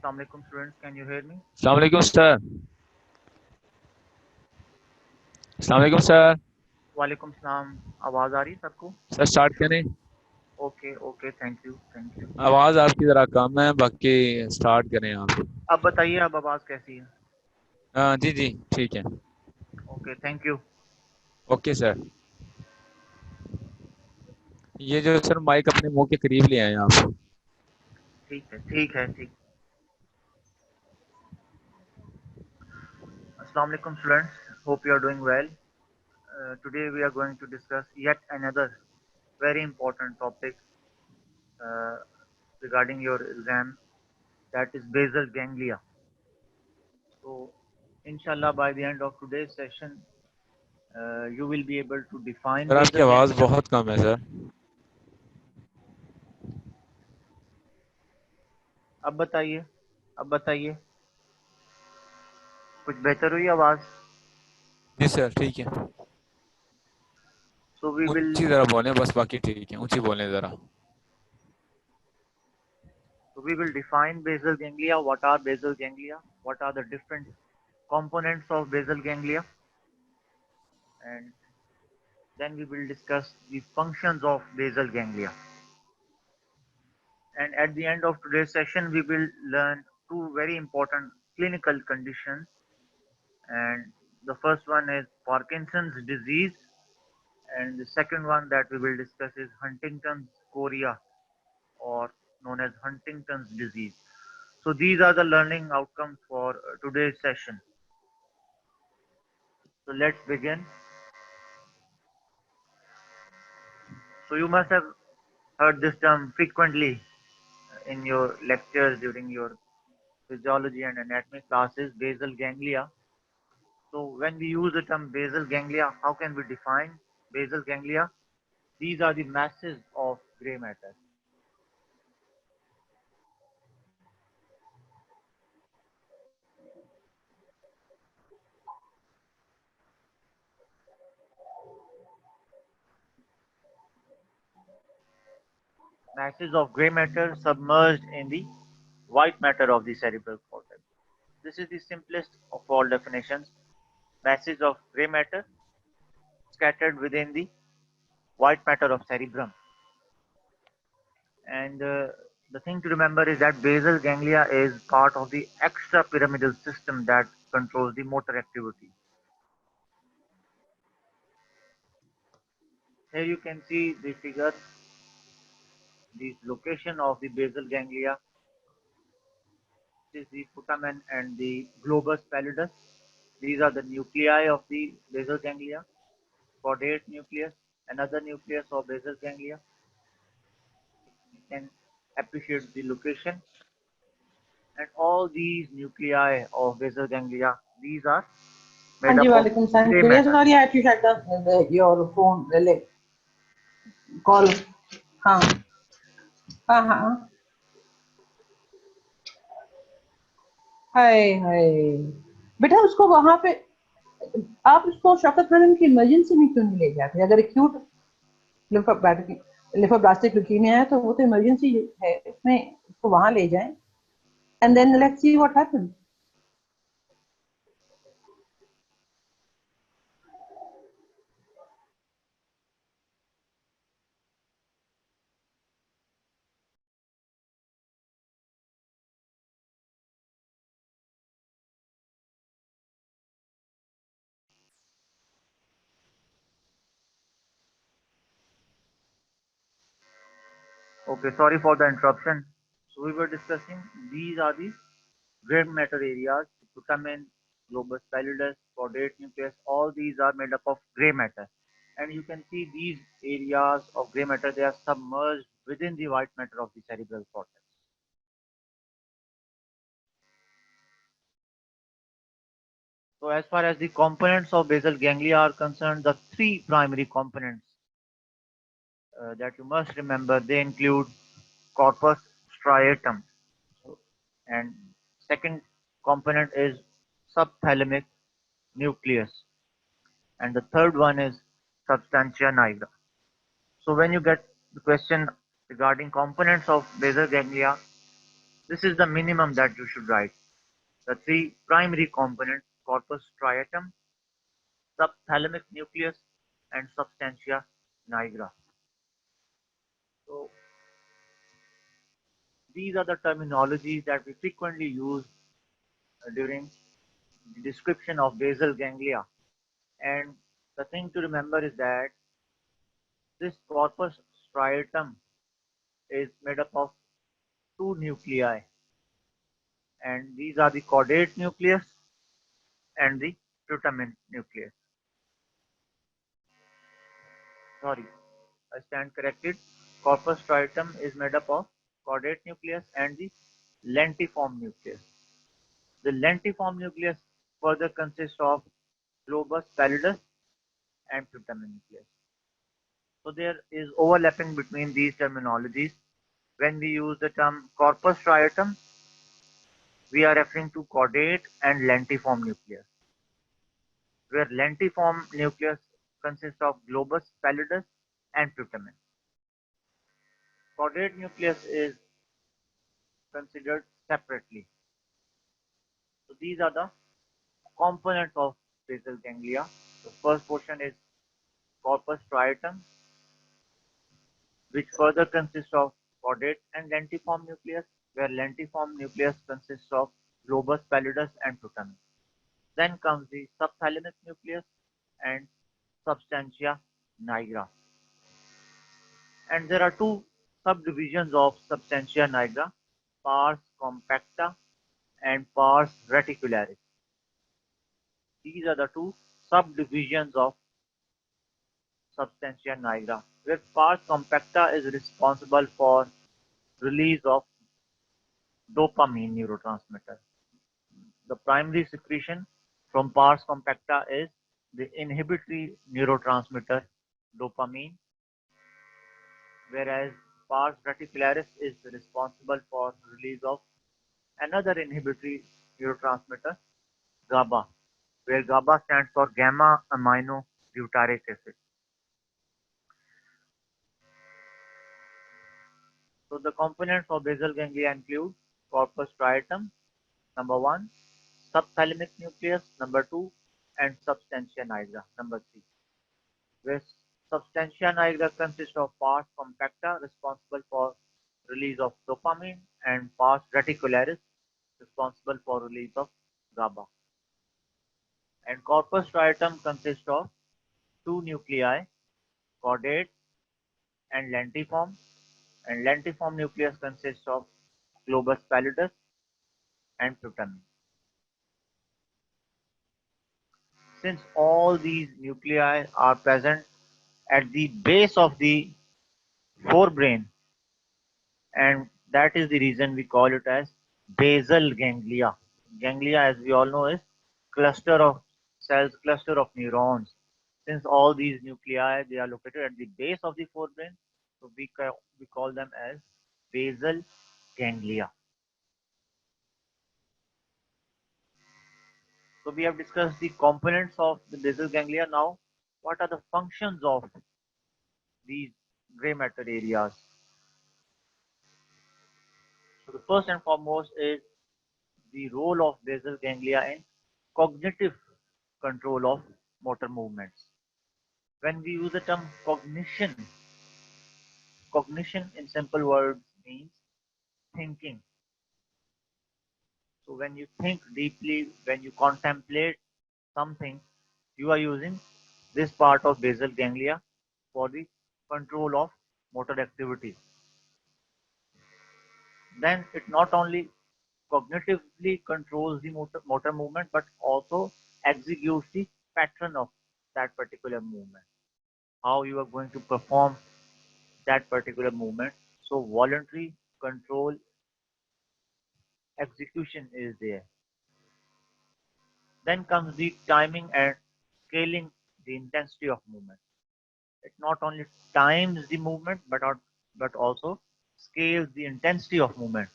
Assalamu alaikum students, can you hear me? السلام علیکم سر. السلام علیکم سر. وعلیکم السلام. آواز آ رہی ہے سب کو؟ سر اسٹارٹ کریں. Okay thank you. آواز آپ کی ذرا کم ہے, باقی اسٹارٹ کریں آپ. اب بتائیے اب آواز کیسی ہے؟ ہاں جی جی ٹھیک ہے. Okay thank you. Okay sir. یہ جو سر مائک اپنے منہ کے قریب لے آئیں آپ. ٹھیک ہے. Assalamu alaikum students, hope you are doing well. Today we are going to discuss yet another very important topic uh, regarding your exam, that is basal ganglia. So inshallah by the end of today's session you will be able to define سر آپ کی basal آواز ganglia. بہت کم ہے سر. اب بتائیے کچھ بہتر ہوئی آواز؟ جی سر ٹھیک ہے. So we will اونچی ذرا بولیں بس, باقی ٹھیک ہے, اونچی بولیں ذرا. define basal ganglia. What are basal ganglia? What are the different components of basal ganglia? And then we will discuss the functions of basal ganglia. And at the end of today's session, we will learn two very important clinical conditions. And the first one is Parkinson's disease, and the second one that we will discuss is Huntington's chorea, or known as Huntington's disease. So these are the learning outcomes for today's session. So let's begin. So you must have heard this term frequently in your lectures during your physiology and anatomy classes, basal ganglia. So when we use the term basal ganglia, how can we define basal ganglia? These are the masses of gray matter. Masses of gray matter submerged in the white matter of the cerebral cortex. This is the simplest of all definitions. Masses of gray matter scattered within the white matter of cerebrum. And the thing to remember is that basal ganglia is part of the extrapyramidal system that controls the motor activity. Here you can see the figure, the location of the basal ganglia. This is the putamen and the globus pallidus. These are the nuclei of the basal ganglia. Caudate nucleus, another nucleus of basal ganglia. You can appreciate the location. And all these nuclei of basal ganglia, these are made up of gray matter. Sorry, I had to shut down your phone call. بیٹا اس کو وہاں پہ آپ اس کو شوکت madam کی emergency میں کیوں نہیں لے جاتے؟ اگر ایکیوٹ لیفوبلاسٹک لیوکیمیا ہے تو وہ تو ایمرجنسی ہے, اس میں اس کو وہاں لے جائیں and then let's see what happen. Okay, sorry for the interruption. So we were discussing these are the gray matter areas, putamen, globus pallidus, caudate nucleus, all these are made up of gray matter. And you can see these areas of gray matter, they are submerged within the white matter of the cerebral cortex. So as far as the components of basal ganglia are concerned, the three primary components that you must remember, they include corpus striatum, and second component is subthalamic nucleus, and the third one is substantia nigra. So when you get the question regarding components of basal ganglia, This is the minimum that you should write. The three primary components: corpus striatum, subthalamic nucleus, and substantia nigra. So these are the terminologies that we frequently use during the description of basal ganglia. And the thing to remember is that this corpus striatum is made up of two nuclei, and these are the caudate nucleus and the putamen nucleus. Sorry, I stand corrected. Corpus striatum is made up of caudate nucleus and the lentiform nucleus. The lentiform nucleus further consists of globus pallidus and putamen nucleus. So there is overlapping between these terminologies. When we use the term corpus striatum, we are referring to caudate and lentiform nucleus, where lentiform nucleus consists of globus pallidus and putamen. Caudate nucleus is considered separately. So these are the components of basal ganglia. The first portion is corpus striatum, which further consists of caudate and lentiform nucleus, where lentiform nucleus consists of globus pallidus and putamen. Then comes the subthalamic nucleus and substantia nigra. And there are two subdivisions of substantia nigra: pars compacta and pars reticularis. These are the two subdivisions of substantia nigra, where pars compacta is responsible for release of dopamine neurotransmitter. The primary secretion from pars compacta is the inhibitory neurotransmitter dopamine, whereas pars reticularis is responsible for release of another inhibitory neurotransmitter, GABA, where GABA stands for gamma amino butyric acid. So the components of basal ganglia include corpus striatum, number 1, subthalamic nucleus, number 2, and substantia nigra, number 3. Where substantia nigra consists of pars compacta, responsible for release of dopamine, and pars reticularis, responsible for release of GABA. And corpus striatum consists of two nuclei, caudate and lentiform nucleus consists of globus pallidus and putamen. Since all these nuclei are present at the base of the forebrain, and that is the reason we call it as basal ganglia. Ganglia, as we all know, is cluster of cells, cluster of neurons. Since all these nuclei, they are located at the base of the forebrain, so we call them as basal ganglia. So we have discussed the components of the basal ganglia. Now, what are the functions of these gray matter areas? So the first and foremost is the role of basal ganglia in cognitive control of motor movements. When we use the term cognition, cognition in simple words means thinking. So when you think deeply, when you contemplate something, you are using this part of basal ganglia for the control of motor activity. Then it not only cognitively controls the motor movement but also executes the pattern of that particular movement, how you are going to perform that particular movement. So voluntary control execution is there. Then comes the timing and scaling the intensity of movement. It not only times the movement but also scales the intensity of movement.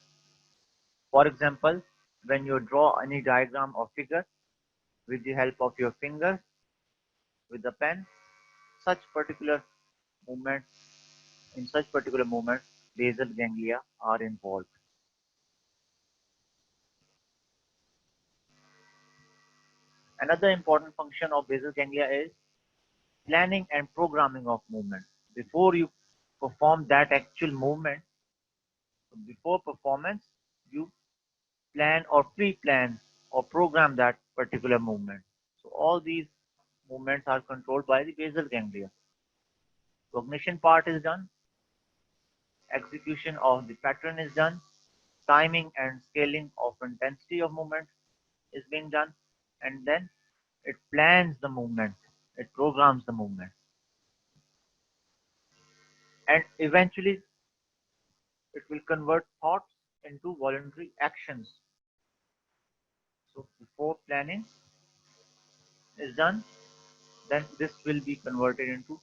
For example, when you draw any diagram or figure with the help of your fingers with the pen, such particular movements, in such particular movements, basal ganglia are involved. Another important function of basal ganglia is planning and programming of movement. Before you perform that actual movement, before performance, you plan or pre-plan or program that particular movement. So all these movements are controlled by the basal ganglia. Cognition part is done, execution of the pattern is done, timing and scaling of intensity of movement is being done, and then it plans the movement, it programs the movement, and eventually it will convert thoughts into voluntary actions. So before planning is done, then this will be converted into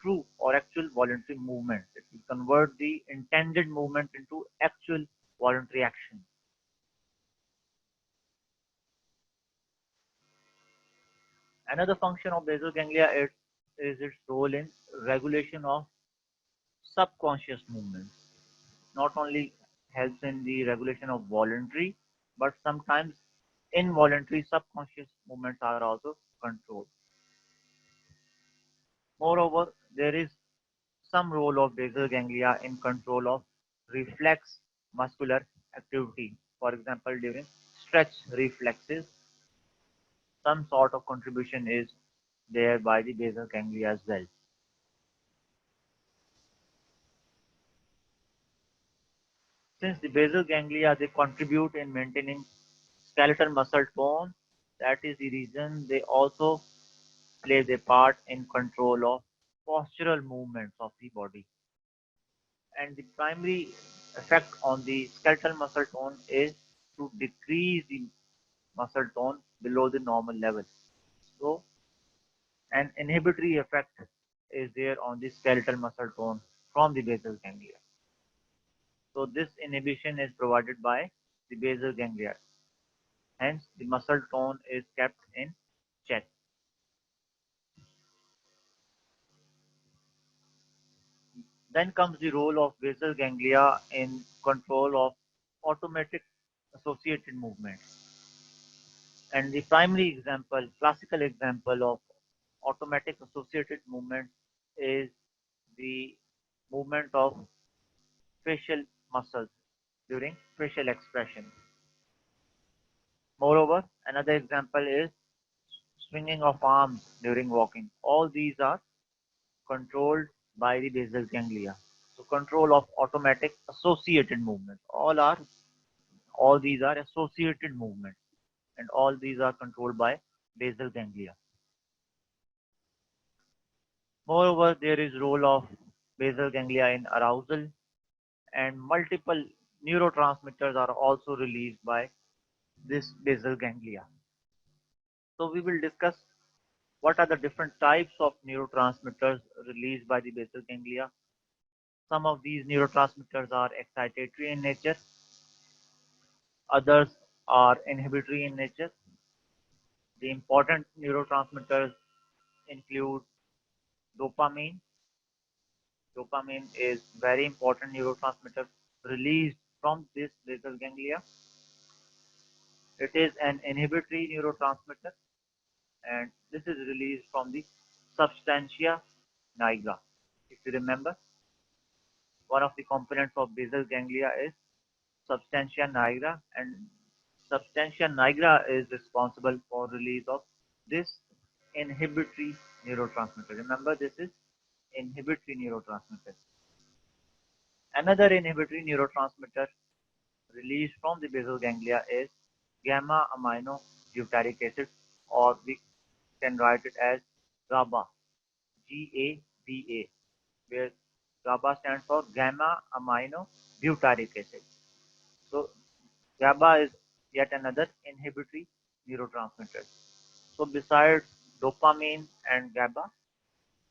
true or actual voluntary movement. It will convert the intended movement into actual voluntary action. Another function of basal ganglia is its role in regulation of subconscious movements. Not only helps in the regulation of voluntary, but sometimes involuntary subconscious movements are also controlled. Moreover, there is some role of basal ganglia in control of reflex muscular activity. For example, during stretch reflexes, some sort of contribution is there by the basal ganglia as well. Since the basal ganglia they contribute in maintaining skeletal muscle tone, that is the reason they also play their part in control of postural movements of the body. And the primary effect on the skeletal muscle tone is to decrease the muscle tone below the normal level. So an inhibitory effect is there on the skeletal muscle tone from the basal ganglia. So this inhibition is provided by the basal ganglia. Hence, the muscle tone is kept in check. Then comes the role of basal ganglia in control of automatic associated movements. And the primary example, classical example of automatic associated movement is the movement of facial muscles during facial expression. Moreover, another example is swinging of arms during walking. All these are controlled by the basal ganglia. So control of automatic associated movements. All these are associated movements, and all these are controlled by basal ganglia. Moreover, there is role of basal ganglia in arousal, and multiple neurotransmitters are also released by this basal ganglia. So we will discuss what are the different types of neurotransmitters released by the basal ganglia. Some of these neurotransmitters are excitatory in nature, others are inhibitory in nature. The important neurotransmitters include dopamine. Dopamine is very important neurotransmitter released from this basal ganglia. It is an inhibitory neurotransmitter, and this is released from the substantia nigra. If you remember, one of the components of basal ganglia is substantia nigra, and substantia nigra is responsible for release of this inhibitory neurotransmitter. Remember, this is inhibitory neurotransmitter. Another inhibitory neurotransmitter released from the basal ganglia is gamma amino butyric acid, or we can write it as GABA, GABA, where GABA stands for gamma amino butyric acid. So GABA is yet another inhibitory neurotransmitter. So besides dopamine and GABA,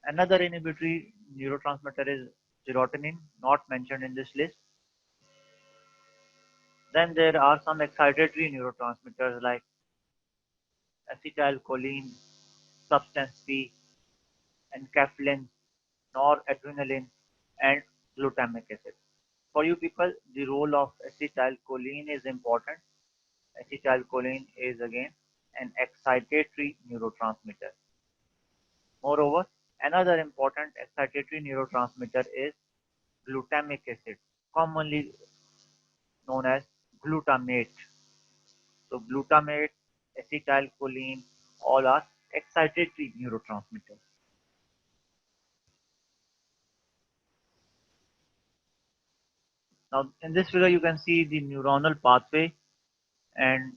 another inhibitory neurotransmitter is serotonin, not mentioned in this list. Then there are some excitatory neurotransmitters like acetylcholine, substance P, enkephalin, noradrenaline, and glutamic acid. For you people, the role of acetylcholine is important. Acetylcholine is again an excitatory neurotransmitter. Moreover, another important excitatory neurotransmitter is glutamic acid, commonly known as glutamate. So glutamate, acetylcholine, all are excitatory neurotransmitters. Now in this figure you can see the neuronal pathway and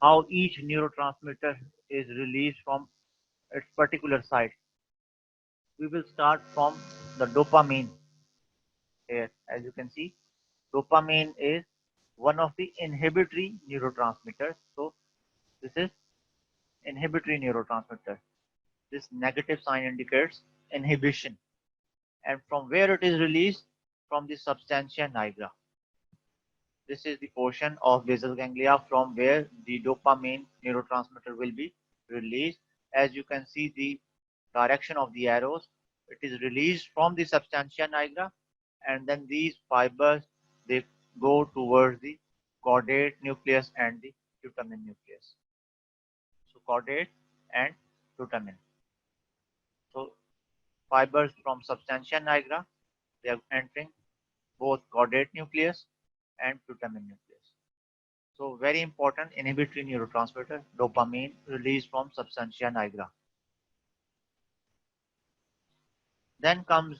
how each neurotransmitter is released from its particular site. We will start from the dopamine here. As you can see, dopamine is one of the inhibitory neurotransmitters. So this is inhibitory neurotransmitter. This negative sign indicates inhibition. And from where it is released? From the substantia nigra. This is the portion of basal ganglia from where the dopamine neurotransmitter will be released. As you can see the direction of the arrows, it is released from the substantia nigra, and then these fibers, they go towards the caudate nucleus and the putamen nucleus. So caudate and putamen. So fibers from substantia nigra, they are entering both caudate nucleus and putamen nucleus. So very important inhibitory neurotransmitter, dopamine, released from substantia nigra. Then comes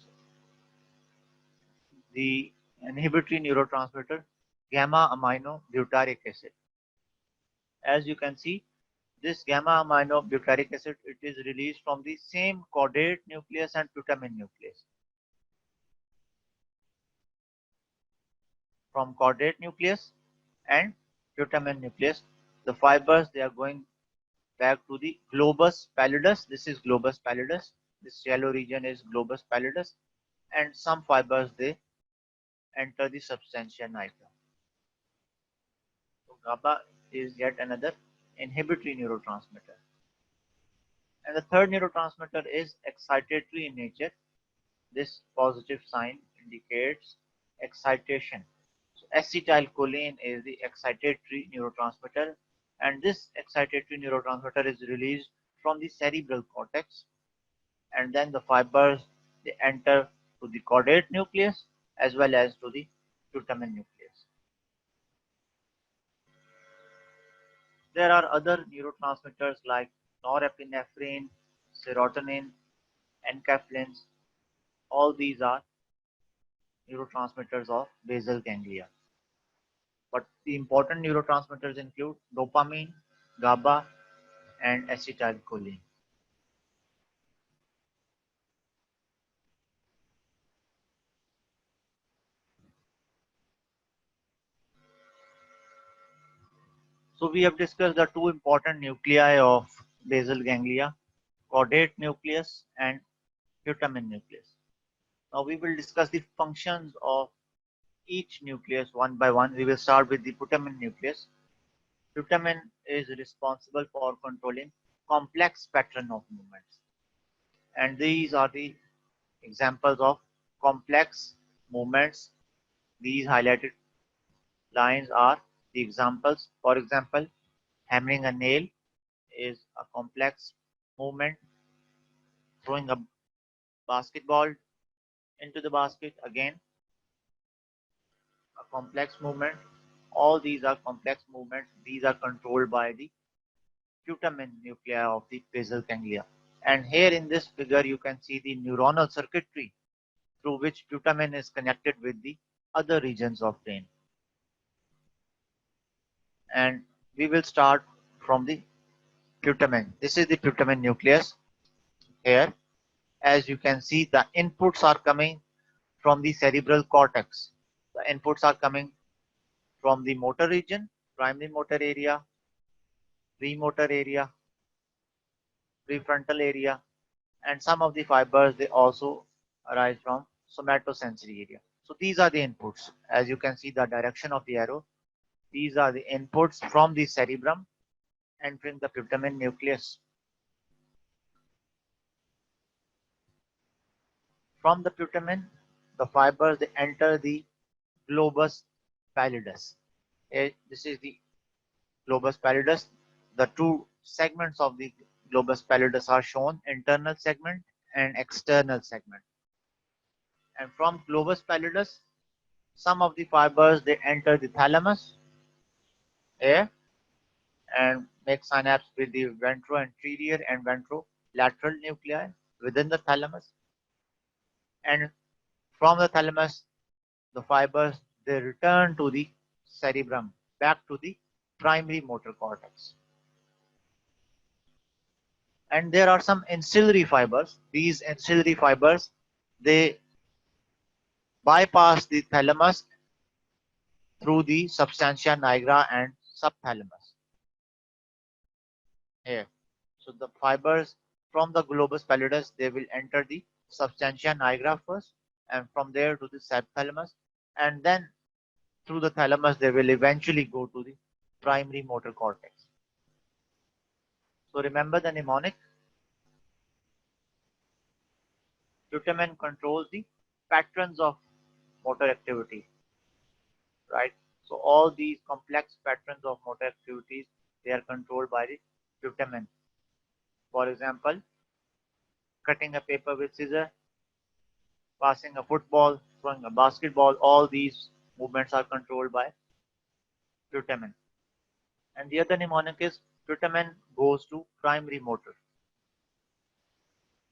the inhibitory neurotransmitter, gamma amino butyric acid. As you can see, this gamma amino butyric acid, it is released from the same caudate nucleus and putamen nucleus. From caudate nucleus and putamen nucleus, the fibers, they are going back to the globus pallidus. This is globus pallidus. This yellow region is globus pallidus, and some fibers, they enter the substantia nigra. So GABA is yet another inhibitory neurotransmitter. And the third neurotransmitter is excitatory in nature. This positive sign indicates excitation. So acetylcholine is the excitatory neurotransmitter, and this excitatory neurotransmitter is released from the cerebral cortex, and then the fibers, they enter to the caudate nucleus as well as to the putamen nucleus. There are other neurotransmitters like norepinephrine, serotonin, enkephalins. All these are neurotransmitters of basal ganglia. But the important neurotransmitters include dopamine, GABA, and acetylcholine. So we have discussed the two important nuclei of basal ganglia, caudate nucleus and putamen nucleus. Now we will discuss the functions of each nucleus one by one. We will start with the putamen nucleus. Putamen is responsible for controlling complex pattern of movements. And these are the examples of complex movements. These highlighted lines are the examples. For example, hammering a nail is a complex movement. Throwing a basketball into the basket, again, a complex movement. All these are complex movements. These are controlled by the putamen nuclei of the basal ganglia. And here in this figure, you can see the neuronal circuitry through which putamen is connected with the other regions of brain. And we will start from the putamen. This is the putamen nucleus here. As you can see, the inputs are coming from the cerebral cortex. The inputs are coming from the motor region, primary motor area, premotor area, prefrontal area, and some of the fibers, they also arise from somatosensory area. So these are the inputs. As you can see the direction of the arrow, these are the inputs from the cerebrum entering the putamen nucleus. From the putamen, the fibers, they enter the globus pallidus. This is the globus pallidus. The two segments of the globus pallidus are shown: internal segment and external segment. And from globus pallidus, some of the fibers, they enter the thalamus here and make synapse with the ventroanterior and ventrolateral nuclei within the thalamus. And from the thalamus, the fibers, they return to the cerebrum, back to the primary motor cortex. And there are some ancillary fibers. These ancillary fibers, they bypass the thalamus through the substantia nigra and subthalamus. Here. So the fibers from the globus pallidus, they will enter the substantia nigra first, and from there to the subthalamus, and then through the thalamus, they will eventually go to the primary motor cortex. So remember the mnemonic. Putamen controls the patterns of motor activity, right? So all these complex patterns of motor activities, they are controlled by the putamen. For example, cutting a paper with scissors, passing a football, throwing a basketball, all these movements are controlled by putamen. And the other mnemonic is putamen goes to primary motor.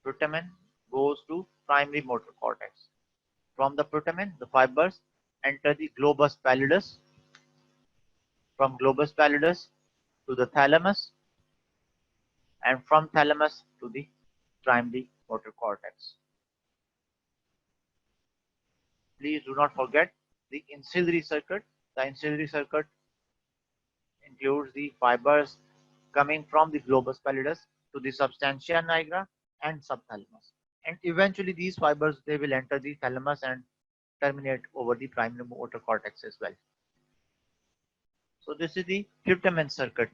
Putamen goes to primary motor cortex. From the putamen, the fibers enter the globus pallidus. From globus pallidus to the thalamus, and from thalamus to the primary motor cortex. Please do not forget the ancillary circuit. The ancillary circuit includes the fibers coming from the globus pallidus to the substantia nigra and subthalamus. And eventually these fibers, they will enter the thalamus and terminate over the primary motor cortex as well. So this is the putamen circuit.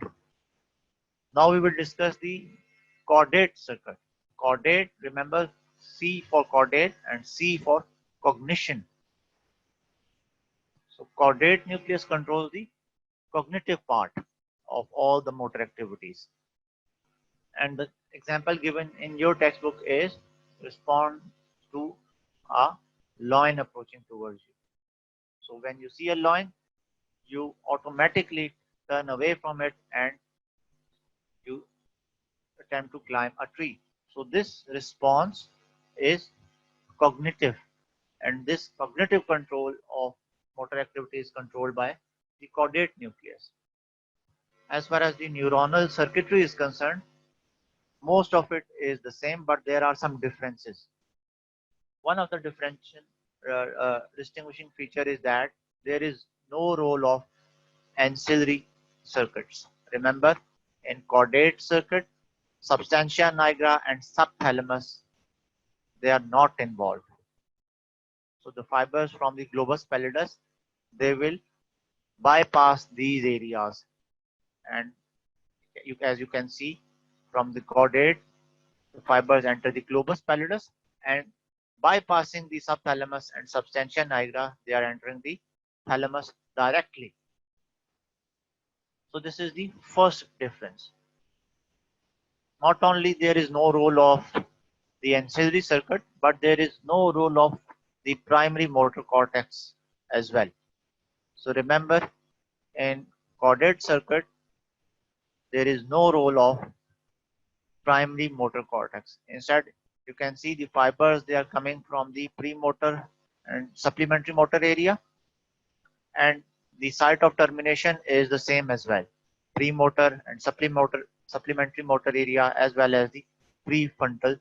Now we will discuss the caudate circuit. Caudate, remember C for caudate and C for cognition. So caudate nucleus controls the cognitive part of all the motor activities. And the example given in your textbook is respond to a lion approaching towards you. So when you see a lion, you automatically turn away from it and you attempt to climb a tree. So this response is cognitive, and this cognitive control of motor activity is controlled by the caudate nucleus. As far as the neuronal circuitry is concerned, most of it is the same, but there are some differences. One of the distinguishing feature is that there is no role of ancillary circuits. Remember, in caudate circuit, substantia nigra and subthalamus, they are not involved. So the fibers from the globus pallidus, they will bypass these areas, and as you can see from the caudate, the fibers enter the globus pallidus, and bypassing the subthalamus and substantia nigra, they are entering the thalamus directly. So this is the first difference. Not only there is no role of the ancillary circuit, but there is no role of the primary motor cortex as well. So remember, in caudate circuit, there is no role of primary motor cortex. Instead, you can see the fibers, they are coming from the premotor and supplementary motor area, and the site of termination is the same as well. Premotor and supplementary motor area, as well as the prefrontal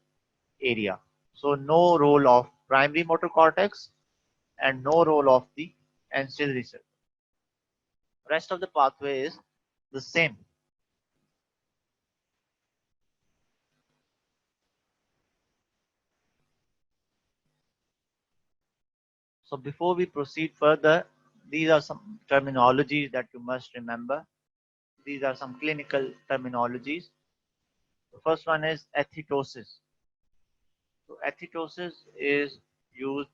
area. So no role of primary motor cortex and no role of the ancillary circuit. Rest of the pathway is the same. So before we proceed further, these are some terminologies that you must remember. These are some clinical terminologies. The first one is ethetosis. So ethetosis is used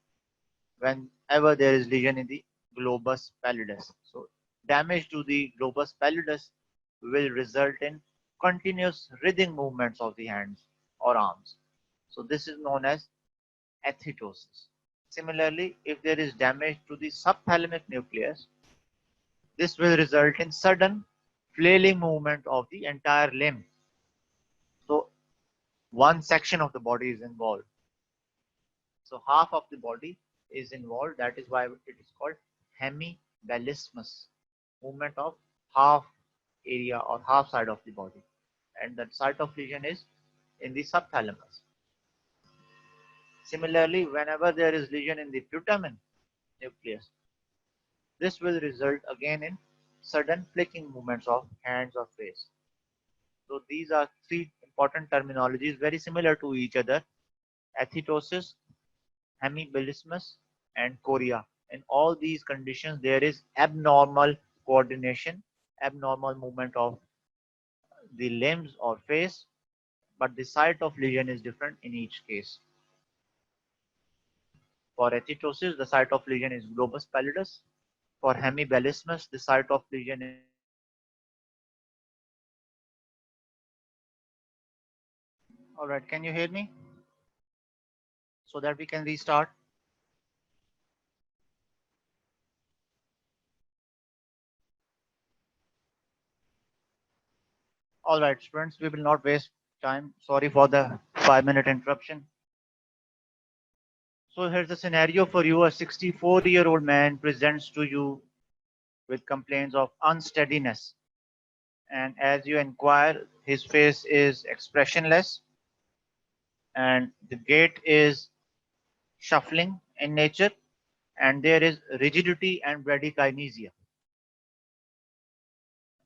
whenever there is lesion in the globus pallidus. So damage to the globus pallidus will result in continuous writhing movements of the hands or arms. So this is known as athetosis. Similarly, if there is damage to the subthalamic nucleus, this will result in sudden flailing movement of the entire limb. So one section of the body is involved. So half of the body is involved. That is why it is called hemibellismus, movement of half area or half side of the body. And that site of lesion is in the subthalamus. Similarly, whenever there is lesion in the putamen nucleus, this will result again in sudden flicking movements of hands or face. So these are three important terminologies very similar to each other: athetosis, hemibellismus, and chorea. In all these conditions, there is abnormal coordination, abnormal movement of the limbs or face, but the site of lesion is different in each case. For athetosis, the site of lesion is globus pallidus. For hemibellismus, the site of lesion is. All right, can you hear me? So that we can restart. All right, students, we will not waste time. Sorry for the 5-minute interruption. So here's the scenario for you. A 64-year-old man presents to you with complaints of unsteadiness. And as you inquire, his face is expressionless and the gait is shuffling in nature, and there is rigidity and bradykinesia.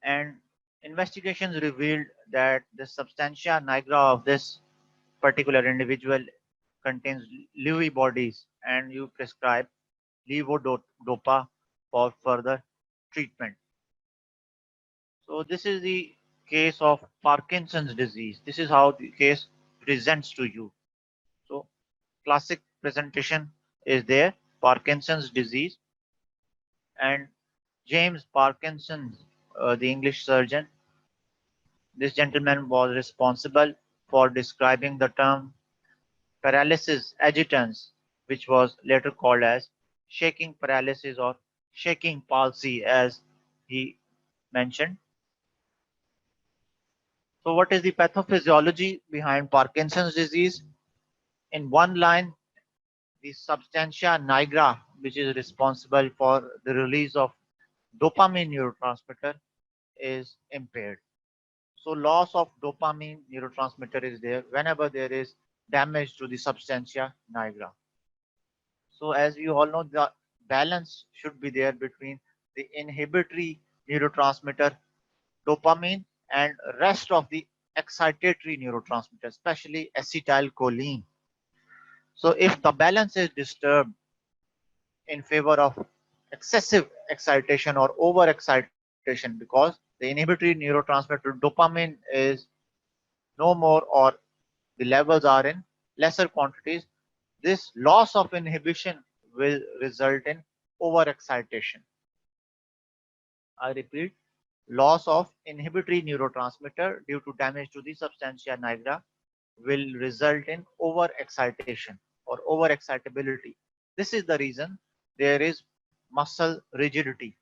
And investigations revealed that the substantia nigra of this particular individual contains Lewy bodies, and you prescribe levodopa for further treatment. So this is the case of Parkinson's disease. This is how the case presents to you. So classic presentation is there: Parkinson's disease. And James Parkinson, the English surgeon, this gentleman was responsible for describing the term paralysis agitans, which was later called as shaking paralysis or shaking palsy, as he mentioned. So what is the pathophysiology behind Parkinson's disease? In one line, the substantia nigra, which is responsible for the release of dopamine neurotransmitter, is impaired. So loss of dopamine neurotransmitter is there whenever there is damage to the substantia nigra. So as you all know, the balance should be there between the inhibitory neurotransmitter dopamine and rest of the excitatory neurotransmitter, especially acetylcholine. So if the balance is disturbed in favor of excessive excitation or over excitation, because the inhibitory neurotransmitter dopamine is no more or the levels are in lesser quantities, this loss of inhibition will result in overexcitation. I repeat, loss of inhibitory neurotransmitter due to damage to the substantia nigra will result in overexcitation or overexcitability. This is the reason there is muscle rigidity.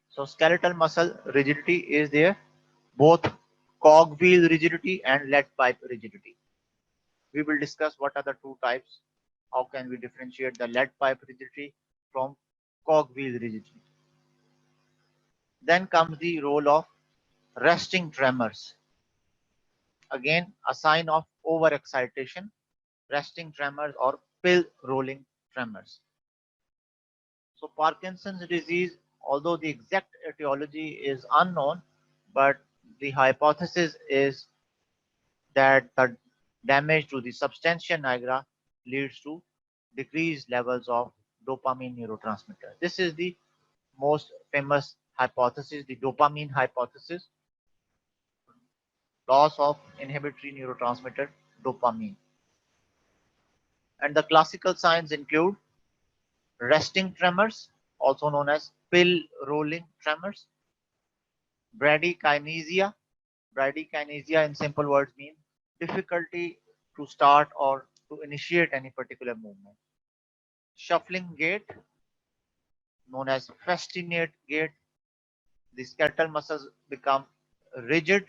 So skeletal muscle rigidity is there, both cogwheel rigidity and lead pipe rigidity. We will discuss what are the two types. How can we differentiate the lead pipe rigidity from cogwheel rigidity? Then comes the role of resting tremors. Again, a sign of overexcitation, resting tremors or pill rolling tremors. So Parkinson's disease, although the exact etiology is unknown, but the hypothesis is that the damage to the substantia nigra leads to decreased levels of dopamine neurotransmitter. This is the most famous hypothesis, the dopamine hypothesis, loss of inhibitory neurotransmitter dopamine. And the classical signs include resting tremors, also known as pill rolling tremors, Bradykinesia. Bradykinesia in simple words means difficulty to start or to initiate any particular movement. Shuffling gait, known as fascinate gait. The skeletal muscles become rigid.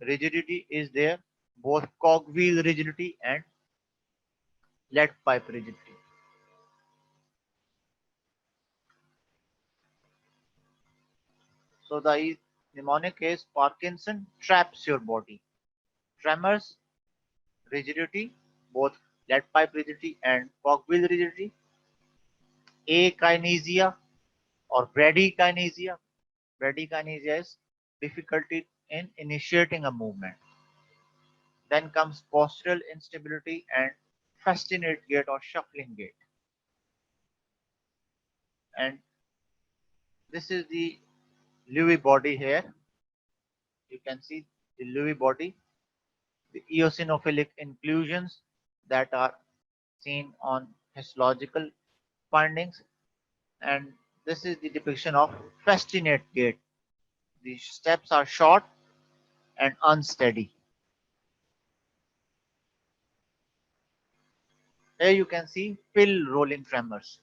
Rigidity is there, both cogwheel rigidity and lead pipe rigidity. So the mnemonic is Parkinson traps your body. Tremors, rigidity, both lead pipe rigidity and cogwheel rigidity. Akinesia or bradykinesia. Bradykinesia is difficulty in initiating a movement. Then comes postural instability and fascinate gait or shuffling gait. And this is the Lewy body here. You can see the Lewy body, the eosinophilic inclusions that are seen on histological findings. And this is the depiction of fascinate gait. The steps are short and unsteady. Here you can see pill rolling tremors.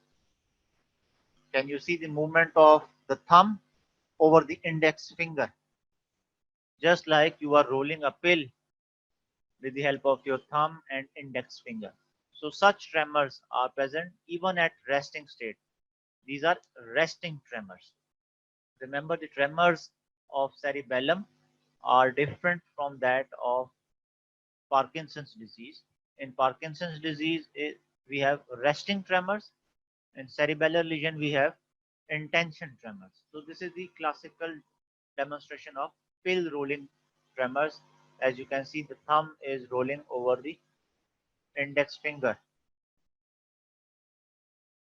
Can you see the movement of the thumb over the index finger? Just like you are rolling a pill with the help of your thumb and index finger. So such tremors are present even at resting state. These are resting tremors. Remember, the tremors of cerebellum are different from that of Parkinson's disease. In Parkinson's disease, we have resting tremors. In cerebellar lesion, we have intention tremors. So this is the classical demonstration of pill rolling tremors. As you can see, the thumb is rolling over the index finger.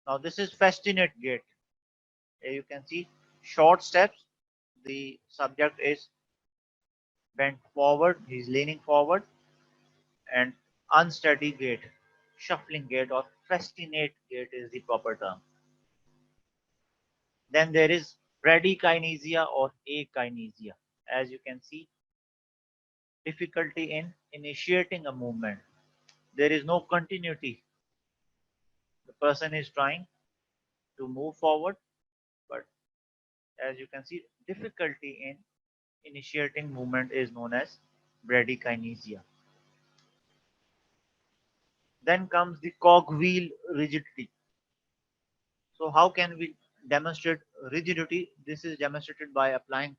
Now this is fascinate gait. Here you can see short steps. The subject is bent forward, he's leaning forward, and unsteady gait, shuffling gait or fascinate gait is the proper term. Then there is bradykinesia or akinesia. As you can see, difficulty in initiating a movement. There is no continuity. The person is trying to move forward, but as you can see, difficulty in initiating movement is known as bradykinesia. Then comes the cogwheel rigidity. So how can we demonstrate rigidity? This is demonstrated by applying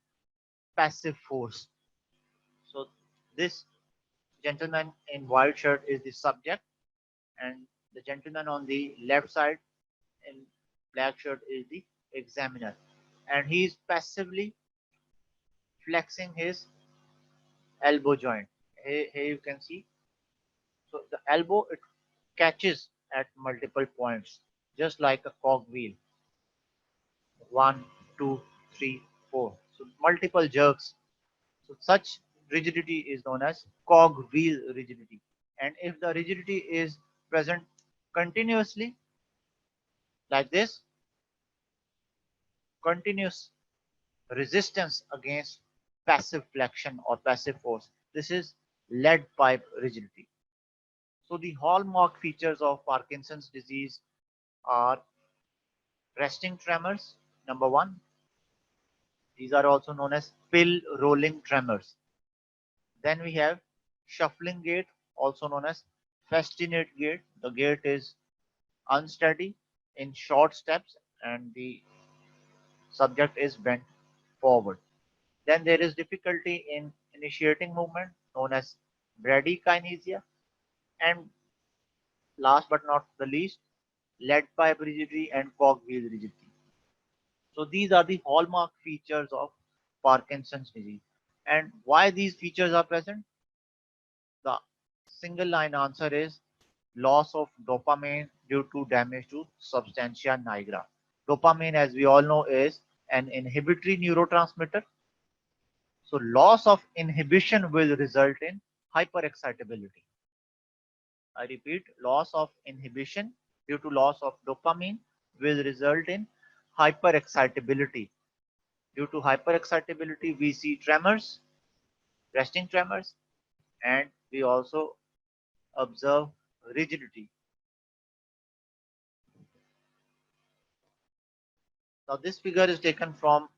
passive force. So this gentleman in white shirt is the subject, and the gentleman on the left side in black shirt is the examiner, and he is passively flexing his elbow joint. Here you can see. So the elbow, it catches at multiple points, just like a cogwheel. 1, 2, 3, 4. So multiple jerks. So such rigidity is known as cogwheel rigidity. And if the rigidity is present continuously like this, continuous resistance against passive flexion or passive force, this is lead pipe rigidity. So the hallmark features of Parkinson's disease are resting tremors, number one. These are also known as pill rolling tremors. Then we have shuffling gait, also known as fascinate gait. The gait is unsteady in short steps and the subject is bent forward. Then there is difficulty in initiating movement, known as bradykinesia. And last but not the least, lead pipe rigidity and cogwheel rigidity. So these are the hallmark features of Parkinson's disease. And why these features are present? The single line answer is loss of dopamine due to damage to substantia nigra. Dopamine, as we all know, is an inhibitory neurotransmitter. So loss of inhibition will result in hyperexcitability. I repeat, loss of inhibition due to loss of dopamine will result in hyperexcitability. Due to hyperexcitability, we see tremors, resting tremors, and we also observe rigidity. Now, this figure is taken from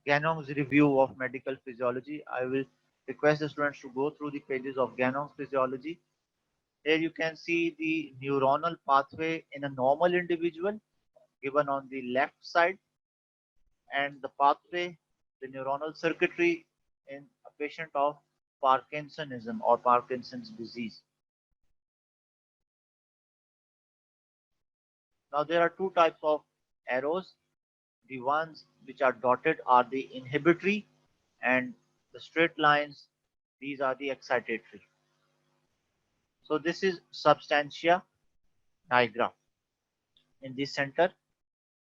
Ganong's review of medical physiology. I will request the students to go through the pages of Ganong's physiology. Here you can see the neuronal pathway in a normal individual given on the left side, and the pathway, the neuronal circuitry in a patient of Parkinsonism or Parkinson's disease. Now there are two types of arrows. The ones which are dotted are the inhibitory, and the straight lines, these are the excitatory. So this is substantia nigra. In the center,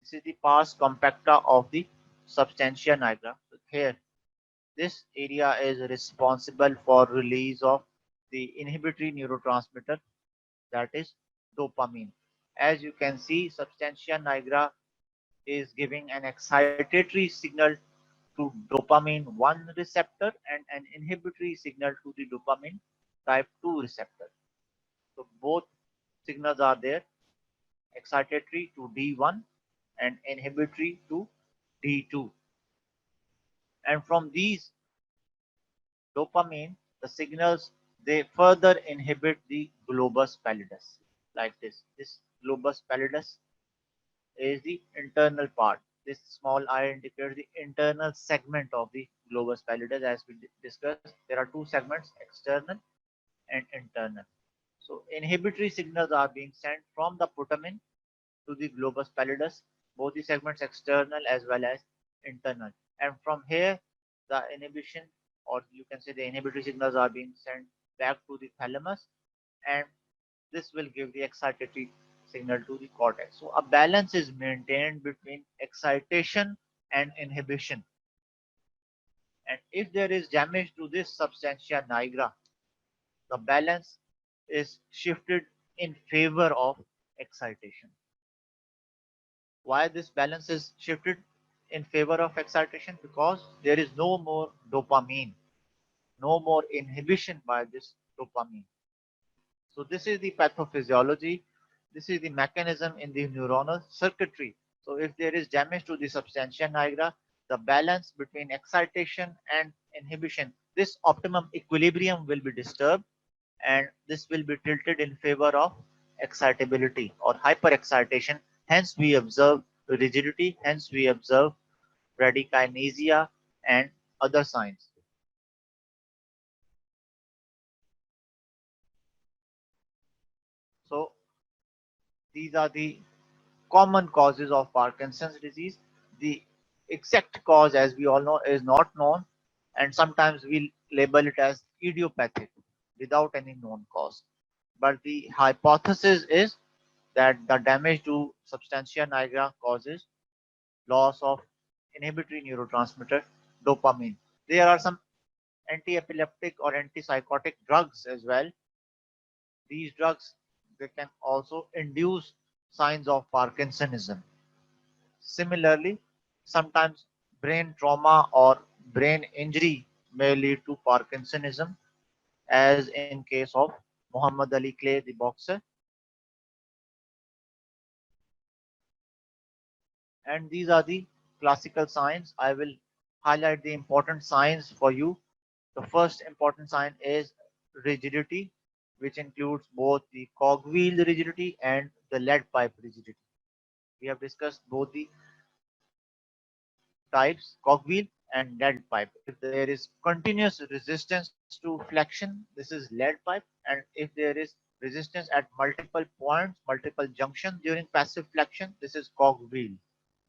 this is the pars compacta of the substantia nigra. So here, this area is responsible for release of the inhibitory neurotransmitter, that is dopamine. As you can see, substantia nigra is giving an excitatory signal to dopamine 1 receptor and an inhibitory signal to the dopamine type 2 receptor. So both signals are there, excitatory to D1 and inhibitory to D2. And from these dopamine, the signals, they further inhibit the globus pallidus, like this. This globus pallidus is the internal part. This small I indicates the internal segment of the globus pallidus. As we discussed, there are two segments, external and internal. So inhibitory signals are being sent from the putamen to the globus pallidus, both the segments external as well as internal. And from here, the inhibition, or you can say the inhibitory signals, are being sent back to the thalamus, and this will give the excitatory signal to the cortex. So a balance is maintained between excitation and inhibition. And if there is damage to this substantia nigra, the balance is shifted in favor of excitation. Why this balance is shifted in favor of excitation? Because there is no more dopamine, no more inhibition by this dopamine. So this is the pathophysiology. This is the mechanism in the neuronal circuitry. So if there is damage to the substantia nigra, the balance between excitation and inhibition, this optimum equilibrium will be disturbed, and this will be tilted in favor of excitability or hyperexcitation. Hence we observe rigidity, hence we observe bradykinesia and other signs. So these are the common causes of Parkinson's disease. The exact cause, as we all know, is not known, and sometimes we label it as idiopathic without any known cause. But the hypothesis is that the damage to substantia nigra causes loss of inhibitory neurotransmitter dopamine. There are some anti-epileptic or antipsychotic drugs as well. These drugs, they can also induce signs of Parkinsonism. Similarly, sometimes brain trauma or brain injury may lead to Parkinsonism, as in case of Muhammad Ali Clay, the boxer. And these are the classical signs. I will highlight the important signs for you. The first important sign is rigidity, which includes both the cogwheel rigidity and the lead pipe rigidity. We have discussed both the types, cogwheel and lead pipe. If there is continuous resistance to flexion, this is lead pipe, and if there is resistance at multiple points, multiple junctions during passive flexion, this is cogwheel.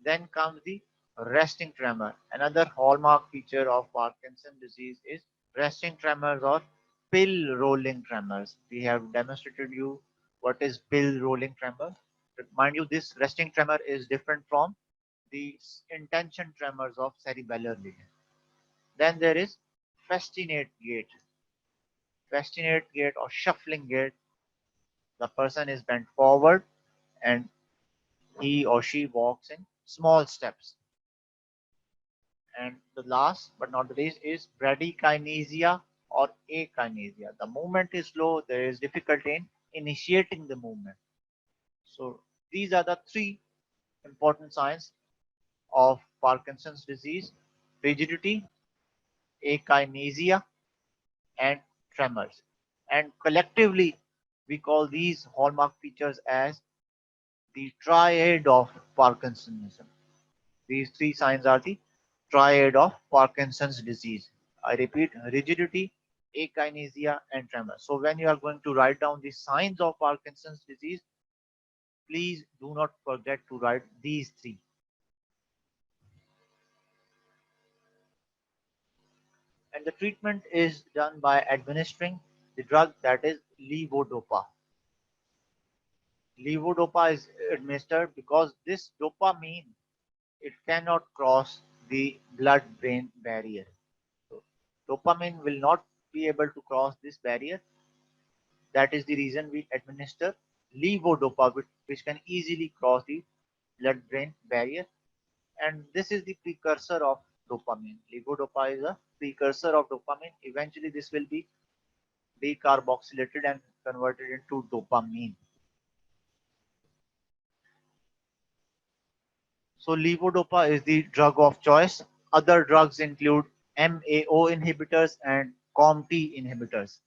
Then comes the resting tremor. Another hallmark feature of Parkinson's disease is resting tremors or pill rolling tremors. We have demonstrated you what is pill rolling tremor. Mind you, this resting tremor is different from the intention tremors of cerebellar lesion. Then there is festinate gait. Festinate gait or shuffling gait. The person is bent forward and he or she walks in small steps. And the last but not the least is bradykinesia or akinesia. The movement is slow, there is difficulty in initiating the movement. So these are the three important signs of Parkinson's disease: rigidity, akinesia, and tremors. And collectively, we call these hallmark features as the triad of Parkinsonism. These three signs are the triad of Parkinson's disease. I repeat: rigidity, akinesia, and tremor. So when you are going to write down the signs of Parkinson's disease, please do not forget to write these three. And the treatment is done by administering the drug that is levodopa. Levodopa is administered because this dopamine, it cannot cross the blood-brain barrier. So, dopamine will not be able to cross this barrier. That is the reason we administer levodopa, which can easily cross the blood-brain barrier. And this is the precursor of dopamine. Levodopa is a precursor of dopamine. Eventually, this will be decarboxylated and converted into dopamine. So levodopa is the drug of choice. Other drugs include MAO inhibitors and COMT inhibitors,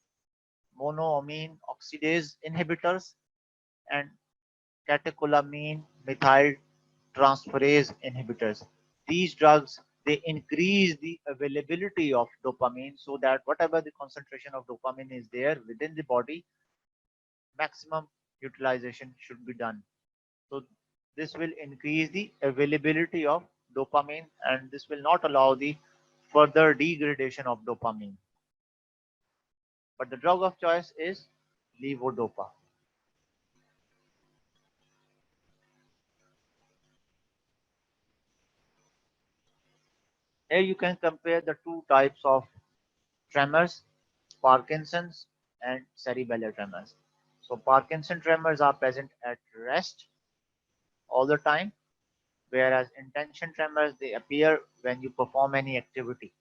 monoamine oxidase inhibitors, and catecholamine methyl transferase inhibitors. These drugs, they increase the availability of dopamine so that whatever the concentration of dopamine is there within the body, maximum utilization should be done. So this will increase the availability of dopamine, and this will not allow the further degradation of dopamine. But the drug of choice is levodopa. Here you can compare the two types of tremors: Parkinson's and cerebellar tremors. So Parkinson tremors are present at rest all the time, whereas intention tremors, they appear when you perform any activity.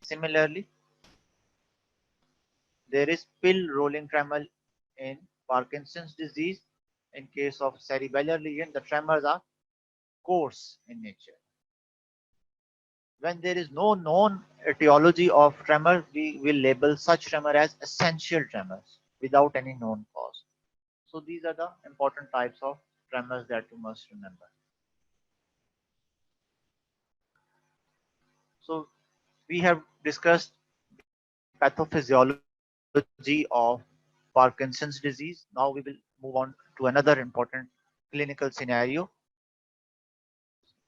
Similarly, there is pill rolling tremor in Parkinson's disease. In case of cerebellar lesion, the tremors are coarse in nature. When there is no known etiology of tremor, we will label such tremor as essential tremors without any known cause. So these are the important types of tremors that you must remember. So we have discussed pathophysiology of Parkinson's disease. Now we will move on to another important clinical scenario.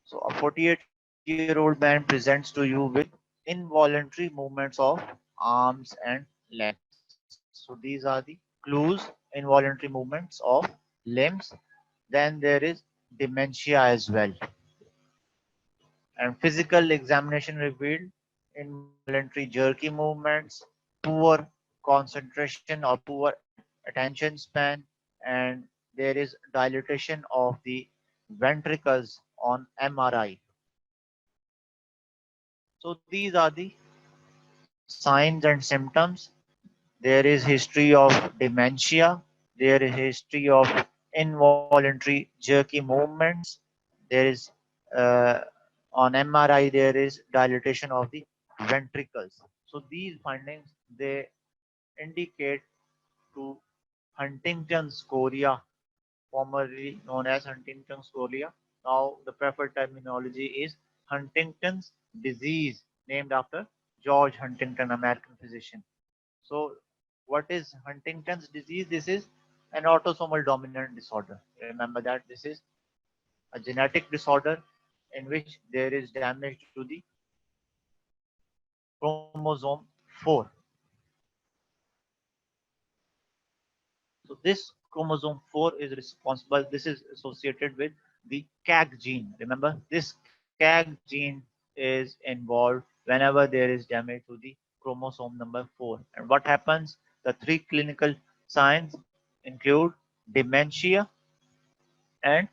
So a 48-year-old man presents to you with involuntary movements of arms and legs. So these are the clues: involuntary movements of limbs. Then there is dementia as well. And physical examination revealed involuntary jerky movements, poor concentration or poor attention span, and there is dilatation of the ventricles on MRI. So these are the signs and symptoms. There is history of dementia. There is history of involuntary jerky movements. There is on MRI there is dilatation of the ventricles. So these findings, they indicate to Huntington's chorea, formerly known as Huntington's chorea. Now the preferred terminology is Huntington's disease, named after George Huntington, American physician. So what is Huntington's disease? This is an autosomal dominant disorder. Remember that this is a genetic disorder in which there is damage to the chromosome 4. So this chromosome 4 is responsible, this is associated with the CAG gene. Remember, this CAG gene is involved whenever there is damage to the chromosome number 4. And what happens? The three clinical signs include dementia and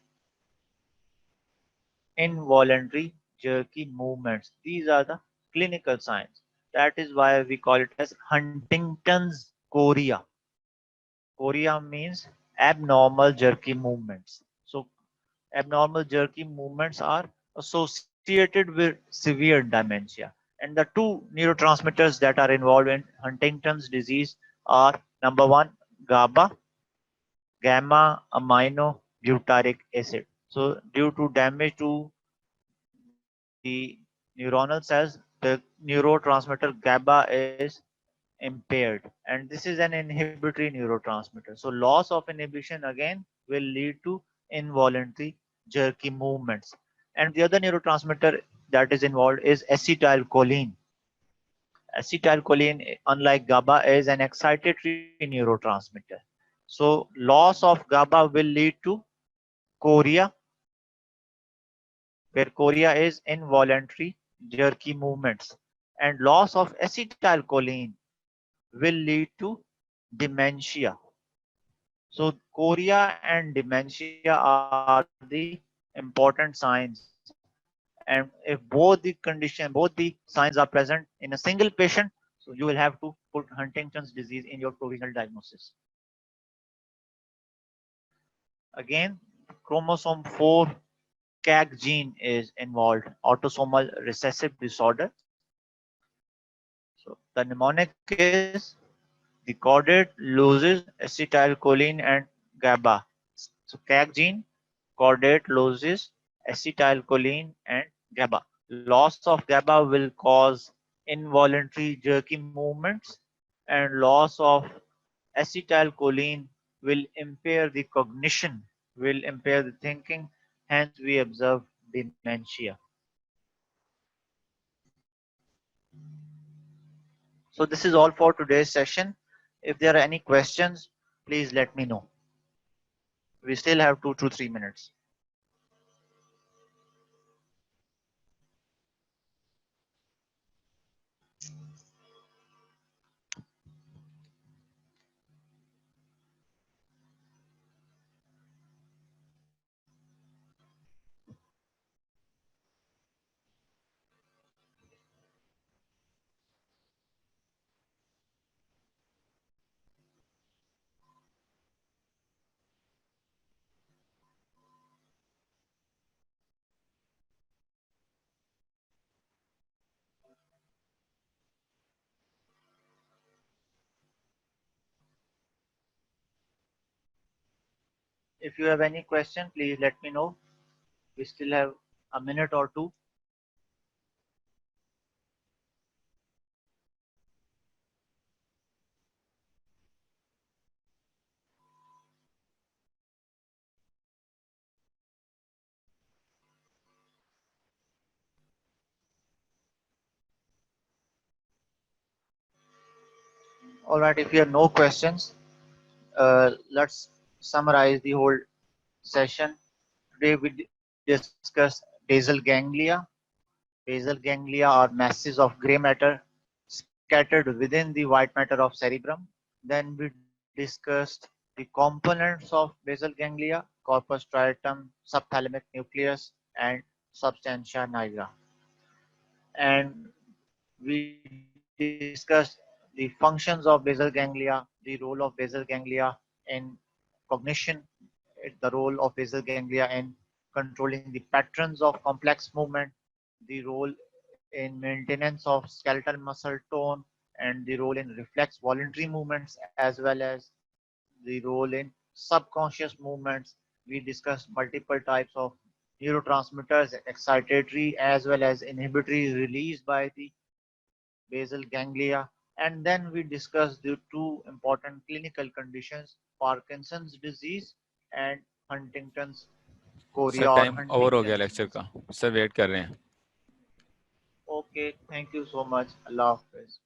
involuntary jerky movements. These are the clinical signs. That is why we call it as Huntington's chorea. Chorea means abnormal jerky movements. So abnormal jerky movements are associated with severe dementia. And the two neurotransmitters that are involved in Huntington's disease are number one, GABA, gamma amino butyric acid. So due to damage to the neuronal cells, the neurotransmitter GABA is impaired, and this is an inhibitory neurotransmitter. So loss of inhibition again will lead to involuntary jerky movements. And the other neurotransmitter that is involved is acetylcholine. Acetylcholine, unlike GABA, is an excitatory neurotransmitter. So loss of GABA will lead to chorea, where chorea is involuntary jerky movements, and loss of acetylcholine will lead to dementia. So chorea and dementia are the important signs. And if both the condition, both the signs are present in a single patient, so you will have to put Huntington's disease in your provisional diagnosis. Again, chromosome 4 CAG gene is involved, autosomal recessive disorder. So the mnemonic is the caudate loses acetylcholine and GABA. So CAG gene, caudate loses acetylcholine and GABA. Loss of GABA will cause involuntary jerky movements, and loss of acetylcholine will impair the cognition, will impair the thinking, hence we observe dementia. So this is all for today's session. If there are any questions, please let me know. We still have 2 to 3 minutes. If you have any question, please let me know. We still have a minute or two. All right, if you have no questions, let's summarize the whole session. Today we discussed basal ganglia. Basal ganglia are masses of gray matter scattered within the white matter of cerebrum. Then we discussed the components of basal ganglia: corpus striatum, subthalamic nucleus, and substantia nigra. And we discussed the functions of basal ganglia, the role of basal ganglia in cognition, the role of basal ganglia in controlling the patterns of complex movement, the role in maintenance of skeletal muscle tone, and the role in reflex voluntary movements, as well as the role in subconscious movements. We discussed multiple types of neurotransmitters, excitatory as well as inhibitory, released by the basal ganglia. And then we discussed the two important clinical conditions: Parkinson's disease and Huntington's sir chorea or time over हो गया Huntington's lecture disease. का, sir wait कर रहे हैं. Okay, thank you so much. Allah Hafiz.